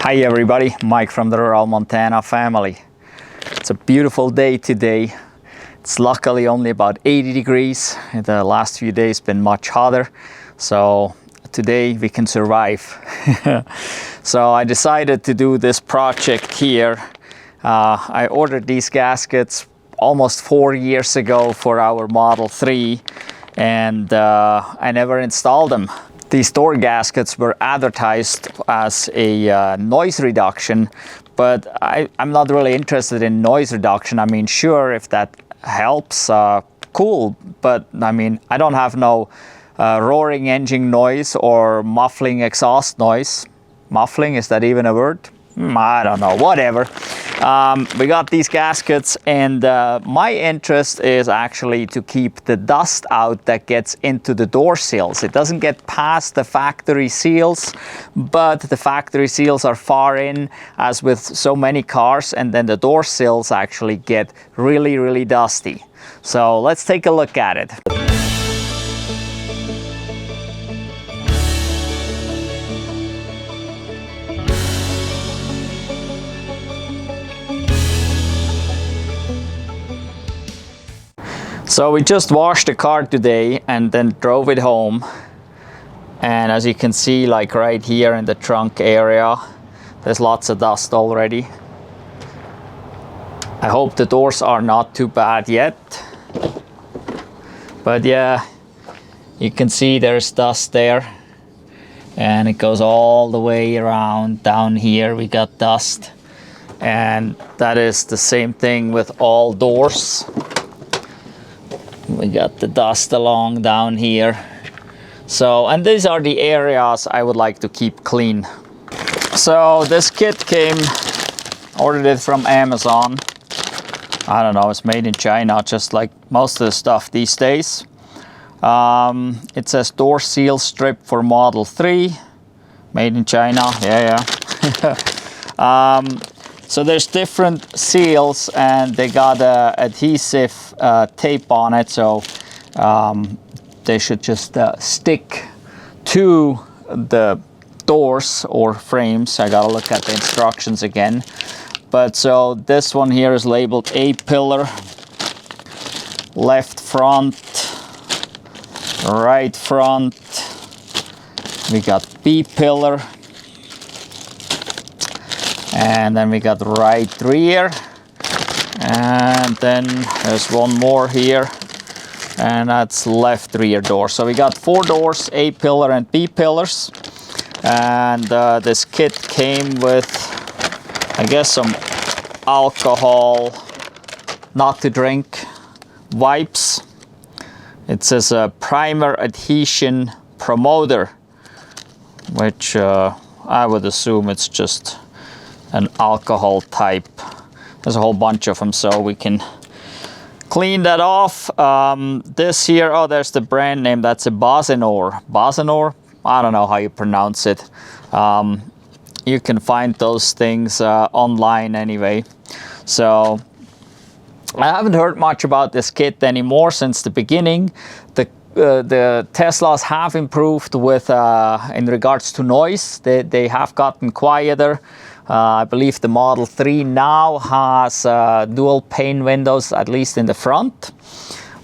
Hi everybody, Mike from the Rural Montana family. It's a beautiful day today. It's luckily only about 80 degrees. The last few days been much hotter, so today we can survive. So I decided to do this project here. I ordered these gaskets almost 4 years ago for our Model 3, and I never installed them. These door gaskets were advertised as a noise reduction, but I'm not really interested in noise reduction. I mean, sure, if that helps, cool, but I mean, I don't have no roaring engine noise or muffling exhaust noise. Muffling, is that even a word? I don't know, whatever. We got these gaskets, and my interest is actually to keep the dust out that gets into the door sills. It doesn't get past the factory seals, but the factory seals are far in, as with so many cars, and then the door sills actually get really, really dusty. So let's take a look at it. So we just washed the car today and then drove it home, and as you can see, like right here in the trunk area, there's lots of dust already. I hope the doors are not too bad yet, but yeah, you can see there's dust there, and it goes all the way around. Down here we got dust, and that is the same thing with all doors. We got the dust along down here. So, and these are the areas I would like to keep clean. So this kit came, ordered it from Amazon. I don't know, it's made in China, just like most of the stuff these days. It says door seal strip for Model 3, made in China, yeah. So there's different seals, and they got adhesive tape on it, so they should just stick to the doors or frames. I gotta look at the instructions again. But so this one here is labeled A pillar, left front, right front. We got B pillar. And then we got right rear, and then there's one more here, and that's left rear door. So we got 4 doors, A pillar and B pillars, and this kit came with, I guess, some alcohol not to drink wipes. It says a primer adhesion promoter, which I would assume it's just an alcohol type. There's a whole bunch of them, so we can clean that off. This here, oh, there's the brand name. That's a Basenor. Basenor? I don't know how you pronounce it. You can find those things online anyway. So I haven't heard much about this kit anymore since the beginning. The Teslas have improved with in regards to noise. They have gotten quieter. I believe the Model 3 now has dual pane windows, at least in the front.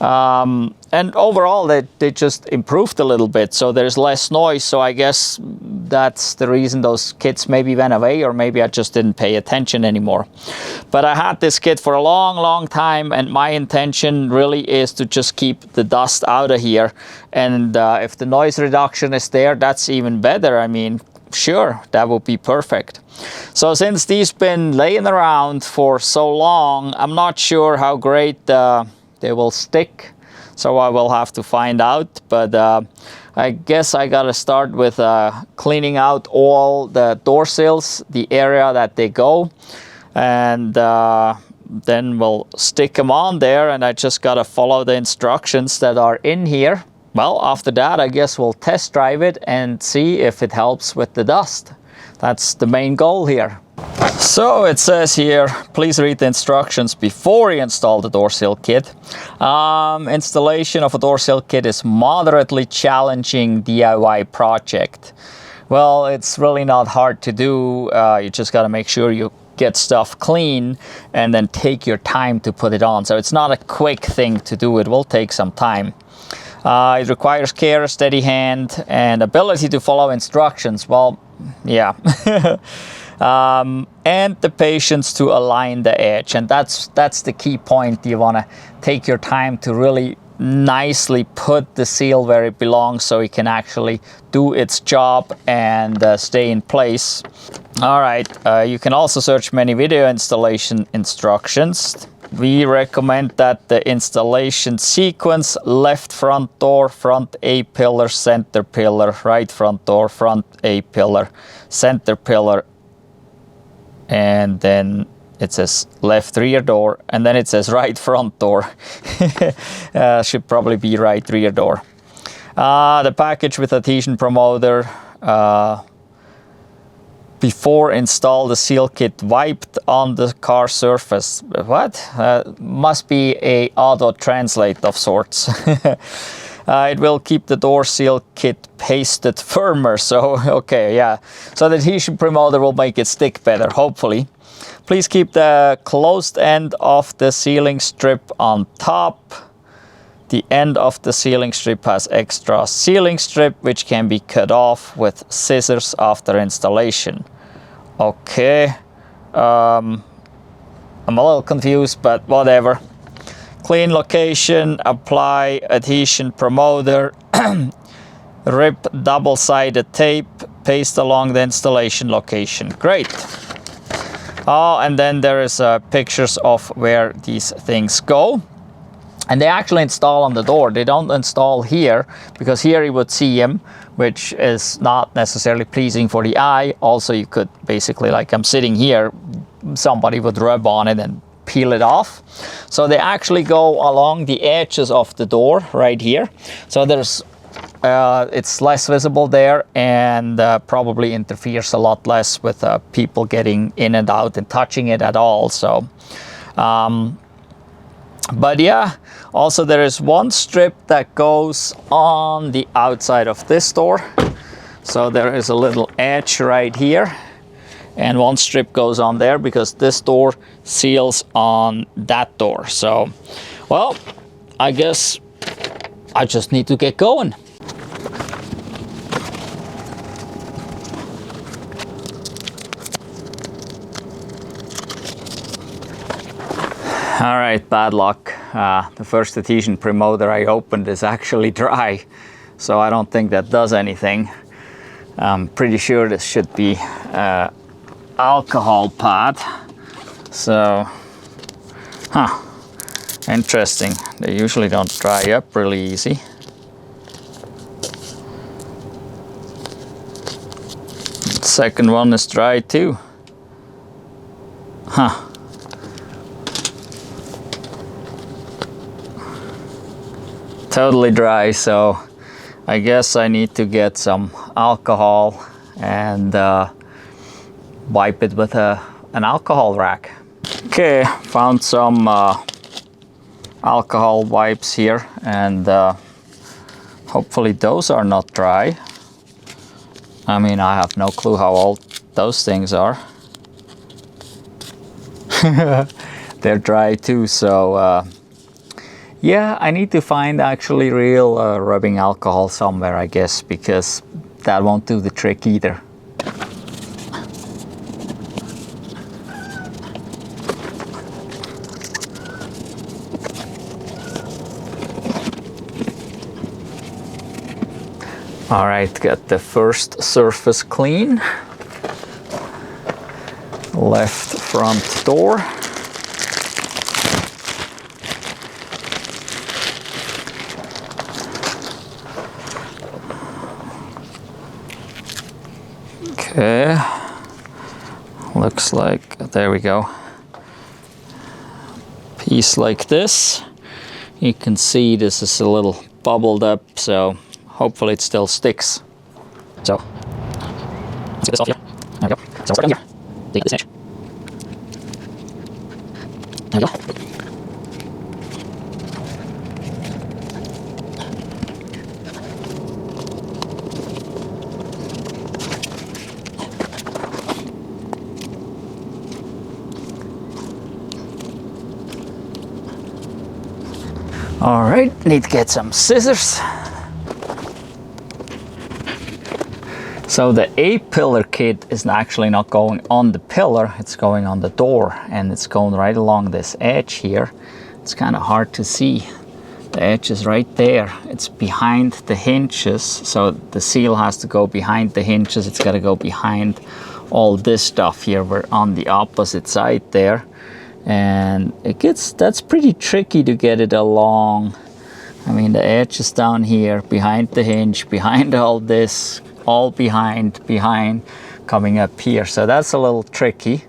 And overall, they just improved a little bit, so there's less noise. So I guess that's the reason those kits maybe went away, or maybe I just didn't pay attention anymore. But I had this kit for a long time, and my intention really is to just keep the dust out of here. And if the noise reduction is there, that's even better. I mean, sure, that would be perfect. So since these been laying around for so long, I'm not sure how great they will stick. So I will have to find out. But I guess I gotta start with cleaning out all the door sills, the area that they go. And then we'll stick them on there, and I just gotta follow the instructions that are in here. Well, after that, I guess we'll test drive it and see if it helps with the dust. That's the main goal here. So it says here, please read the instructions before you install the door sill kit. Installation of a door sill kit is moderately challenging DIY project. Well, it's really not hard to do. You just got to make sure you get stuff clean and then take your time to put it on. So it's not a quick thing to do. It will take some time. It requires care, steady hand, and ability to follow instructions. Well, yeah. And the patience to align the edge. And that's the key point. You want to take your time to really nicely put the seal where it belongs so it can actually do its job and stay in place. All right, you can also search many video installation instructions. We recommend that the installation sequence: left front door, front A-pillar, center pillar, right front door, front A-pillar, center pillar, and then it says left rear door, and then it says right front door. Should probably be right rear door. The package with adhesion promoter. Before install the seal kit wiped on the car surface. What? Must be a auto translate of sorts. It will keep the door seal kit pasted firmer. So, okay, yeah. So the adhesion promoter will make it stick better, hopefully. Please keep the closed end of the sealing strip on top. The end of the sealing strip has extra sealing strip which can be cut off with scissors after installation. Okay, I'm a little confused, but whatever. Clean location, apply adhesion promoter, rip double-sided tape, paste along the installation location. Great. Oh, and then there is pictures of where these things go. And they actually install on the door. They don't install here, because here you would see them, which is not necessarily pleasing for the eye. Also, you could basically, like I'm sitting here, somebody would rub on it and peel it off. So they actually go along the edges of the door right here. So there's, it's less visible there, and probably interferes a lot less with people getting in and out and touching it at all. So, but yeah, also there is one strip that goes on the outside of this door. So there is a little edge right here, and one strip goes on there because this door seals on that door. So, well, I guess I just need to get going. All right, bad luck. The first adhesion promoter I opened is actually dry, so I don't think that does anything. I'm pretty sure this should be alcohol pad. So, interesting. They usually don't dry up really easy. The second one is dry too. Totally dry, so I guess I need to get some alcohol and wipe it with an alcohol rack. Okay, found some alcohol wipes here, and hopefully those are not dry. I mean, I have no clue how old those things are. They're dry too, so yeah, I need to find actually real rubbing alcohol somewhere, I guess, because that won't do the trick either. All right, got the first surface clean. Left front door. Okay, looks like, there we go. Piece like this. You can see this is a little bubbled up, so hopefully it still sticks. So, let's get this off here. There we go. So we'll start down here. Take this edge. There we go. All right, need to get some scissors. So the A-pillar kit is actually not going on the pillar, it's going on the door, and it's going right along this edge here. It's kind of hard to see. The edge is right there. It's behind the hinges, so the seal has to go behind the hinges. It's got to go behind all this stuff here. We're on the opposite side there, and that's pretty tricky to get it along. I mean, the edge is down here, behind the hinge, behind all this, all behind, coming up here. So that's a little tricky,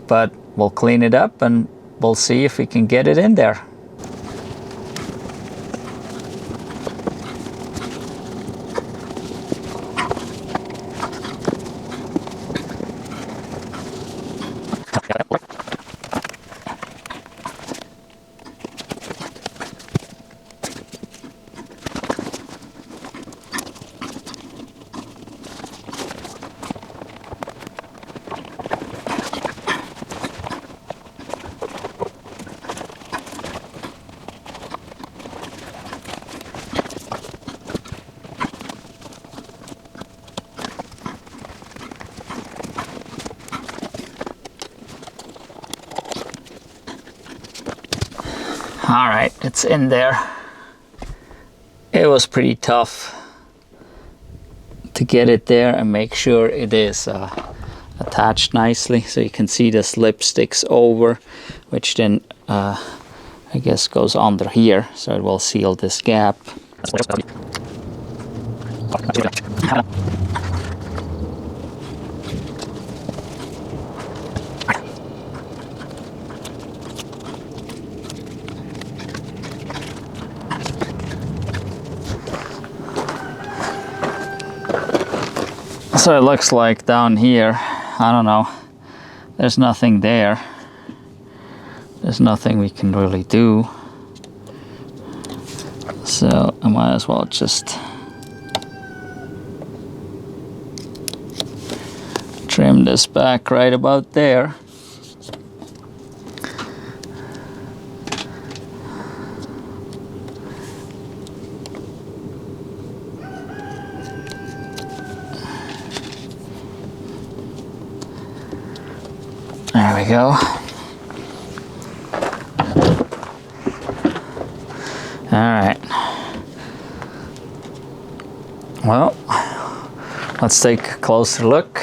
but we'll clean it up and we'll see if we can get it in there. All right, it's in there. It was pretty tough to get it there and make sure it is attached nicely, so you can see the slip sticks over, which then I guess goes under here, so it will seal this gap. So it looks like down here, I don't know, there's nothing there. There's nothing we can really do. So I might as well just trim this back right about there. There we go. All right. Well, let's take a closer look.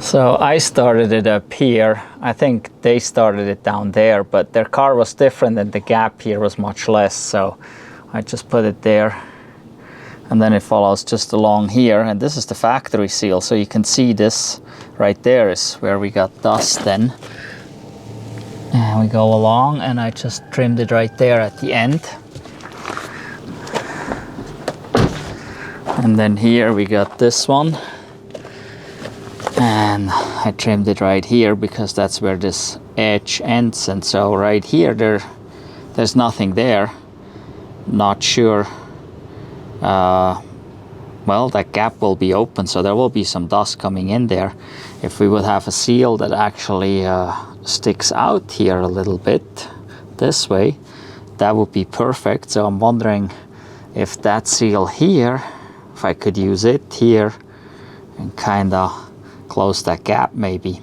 So I started it up here. I think they started it down there, but their car was different and the gap here was much less. So I just put it there, and then it follows just along here, and this is the factory seal, so you can see this right there is where we got dust then. And we go along, and I just trimmed it right there at the end. And then here we got this one, and I trimmed it right here because that's where this edge ends, and so right here there's nothing there. Not sure. Well, that gap will be open, so there will be some dust coming in there. If we would have a seal that actually sticks out here a little bit this way, that would be perfect. So I'm wondering if that seal here, if I could use it here and kind of close that gap maybe.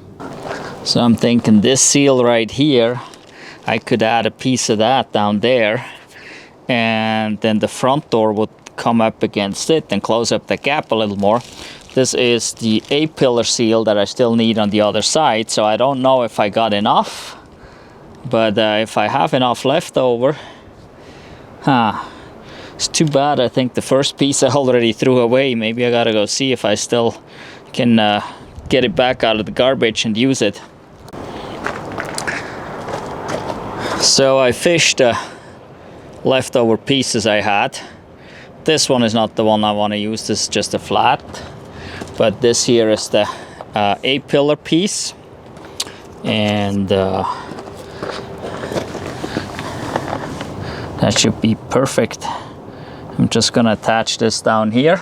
So I'm thinking this seal right here, I could add a piece of that down there, and then the front door would come up against it and close up the gap a little more. This is the A-pillar seal that I still need on the other side, so I don't know if I got enough, but if I have enough left over, it's too bad. I think the first piece I already threw away. Maybe I gotta go see if I still can get it back out of the garbage and use it. So I fished leftover pieces I had. This one is not the one I want to use, this is just a flat, but this here is the A-pillar piece, and that should be perfect. I'm just gonna attach this down here.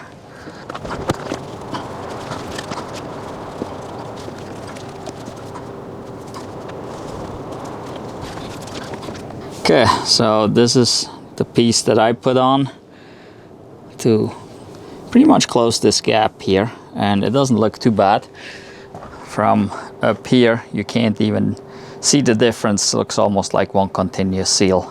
Okay, so this is the piece that I put on to pretty much close this gap here, and it doesn't look too bad. From up here you can't even see the difference. It looks almost like one continuous seal.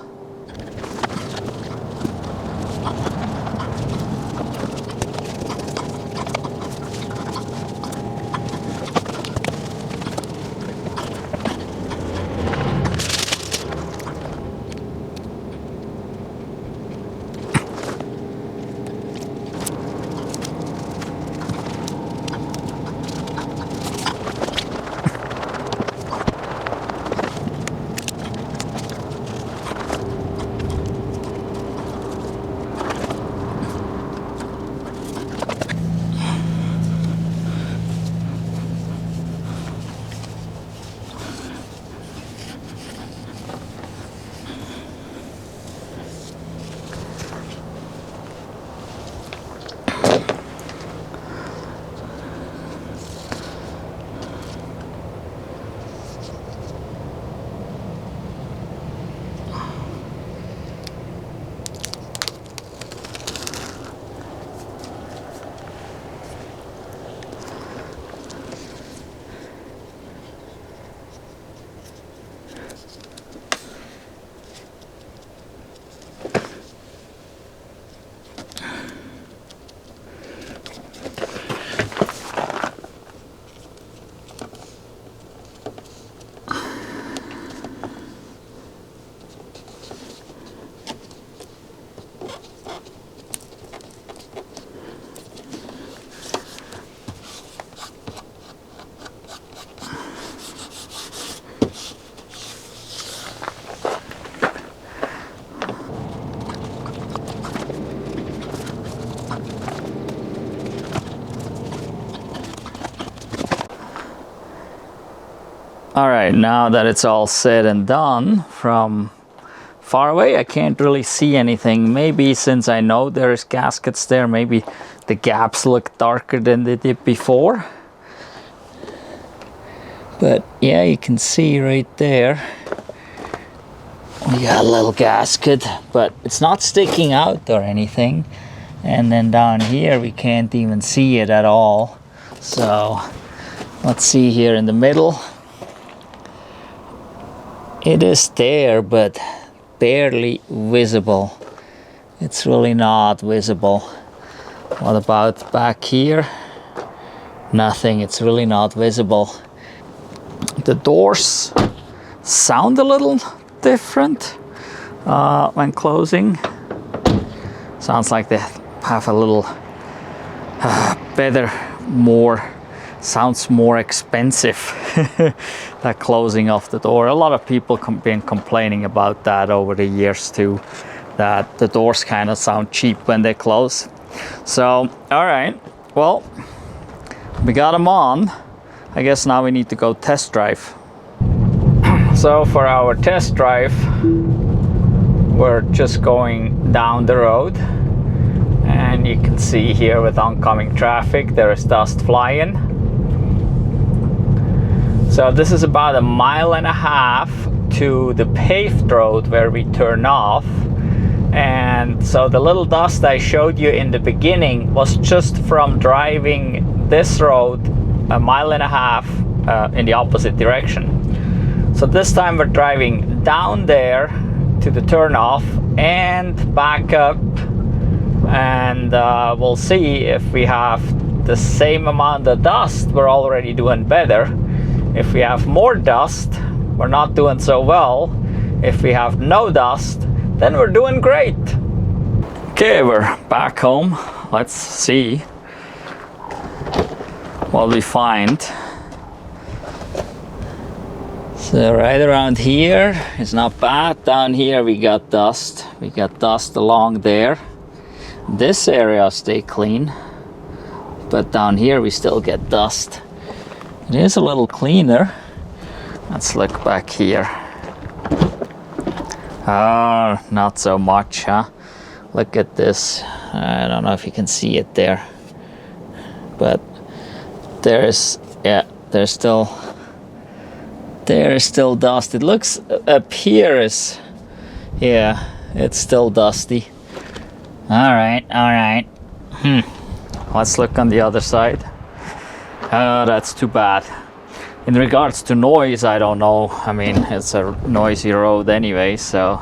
All right, now that it's all said and done, from far away I can't really see anything. Maybe since I know there's gaskets there, maybe the gaps look darker than they did before. But yeah, you can see right there we got a little gasket, but it's not sticking out or anything. And then down here we can't even see it at all. So let's see here in the middle. It is there, but barely visible. It's really not visible. What about back here? Nothing, it's really not visible. The doors sound a little different when closing. Sounds like they have a little better, sounds more expensive. That closing of the door. A lot of people been complaining about that over the years too, that the doors kind of sound cheap when they close. So all right, well, we got them on. I guess now we need to go test drive. So for our test drive, we're just going down the road, and you can see here with oncoming traffic there is dust flying. So this is about 1.5 miles to the paved road where we turn off. And so the little dust I showed you in the beginning was just from driving this road 1.5 miles in the opposite direction. So this time we're driving down there to the turnoff and back up, and we'll see if we have the same amount of dust, we're already doing better. If we have more dust, we're not doing so well. If we have no dust, then we're doing great. Okay, we're back home. Let's see what we find. So right around here is not bad. Down here we got dust. We got dust along there. This area stay clean, but down here we still get dust. It is a little cleaner. Let's look back here. Oh, not so much, huh? Look at this. I don't know if you can see it there, but there is still dust. It looks up here is Yeah, it's still dusty. All right. Let's look on the other side. That's too bad. In regards to noise, I don't know. I mean, it's a noisy road anyway, so.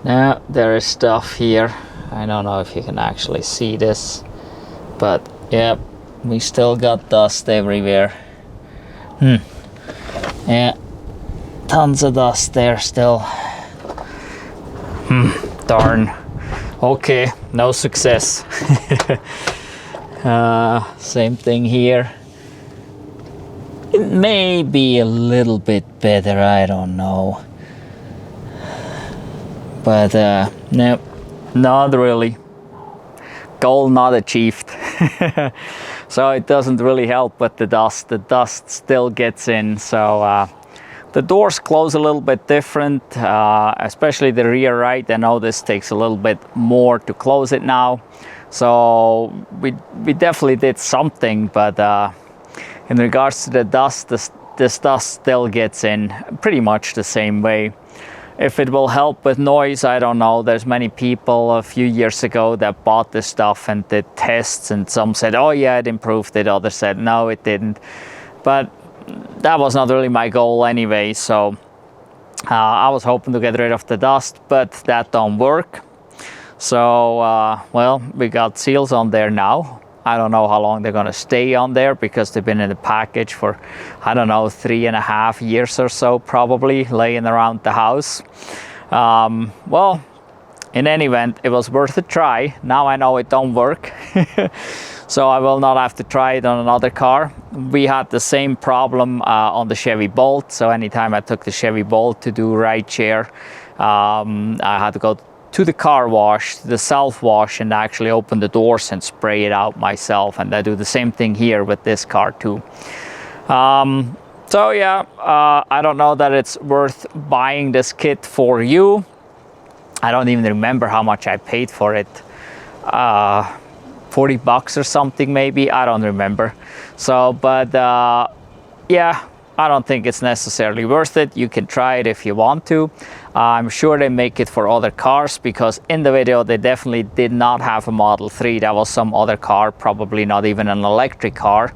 Now, there is stuff here. I don't know if you can actually see this, but yeah, we still got dust everywhere. Yeah, tons of dust there still. Darn. Okay, no success. Same thing here. It may be a little bit better, I don't know. But nope, not really. Goal not achieved. So it doesn't really help with the dust. The dust still gets in. So the doors close a little bit different, especially the rear right. I know this takes a little bit more to close it now. So we definitely did something, but in regards to the dust, this dust still gets in pretty much the same way. If it will help with noise, I don't know. There's many people a few years ago that bought this stuff and did tests, and some said, oh yeah, it improved it. Others said, no, it didn't. But that was not really my goal anyway. So I was hoping to get rid of the dust, but that don't work. So, well, we got seals on there now. I don't know how long they're going to stay on there because they've been in the package for, I don't know, 3.5 years or so, probably laying around the house. Well, in any event, it was worth a try. Now I know it don't work. So I will not have to try it on another car. We had the same problem on the Chevy Bolt. So anytime I took the Chevy Bolt to do ride share, I had to go to the car wash, the self-wash, and actually open the doors and spray it out myself. And I do the same thing here with this car too. So yeah, I don't know that it's worth buying this kit for you. I don't even remember how much I paid for it. 40 bucks or something maybe, I don't remember. So, but yeah, I don't think it's necessarily worth it. You can try it if you want to. I'm sure they make it for other cars, because in the video they definitely did not have a Model 3. That was some other car, probably not even an electric car.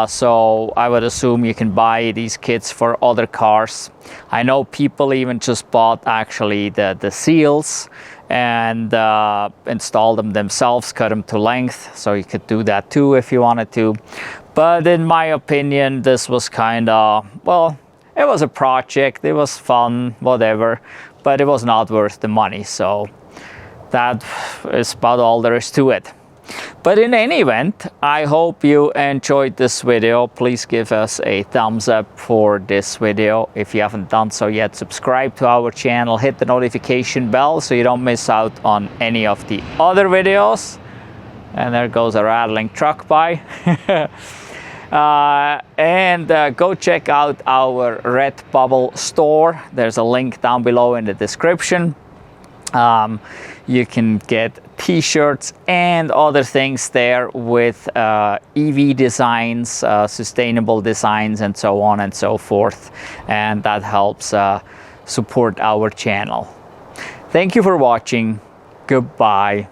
So I would assume you can buy these kits for other cars. I know people even just bought actually the seals and installed them themselves, cut them to length. So you could do that too if you wanted to. But in my opinion, this was kind of, well, it was a project, it was fun, whatever, but it was not worth the money. So that is about all there is to it. But in any event, I hope you enjoyed this video. Please give us a thumbs up for this video. If you haven't done so yet, subscribe to our channel, hit the notification bell so you don't miss out on any of the other videos. And there goes a rattling truck by. And go check out our Redbubble store. There's a link down below in the description. You can get t-shirts and other things there with EV designs, sustainable designs, and so on and so forth. And that helps support our channel. Thank you for watching. Goodbye.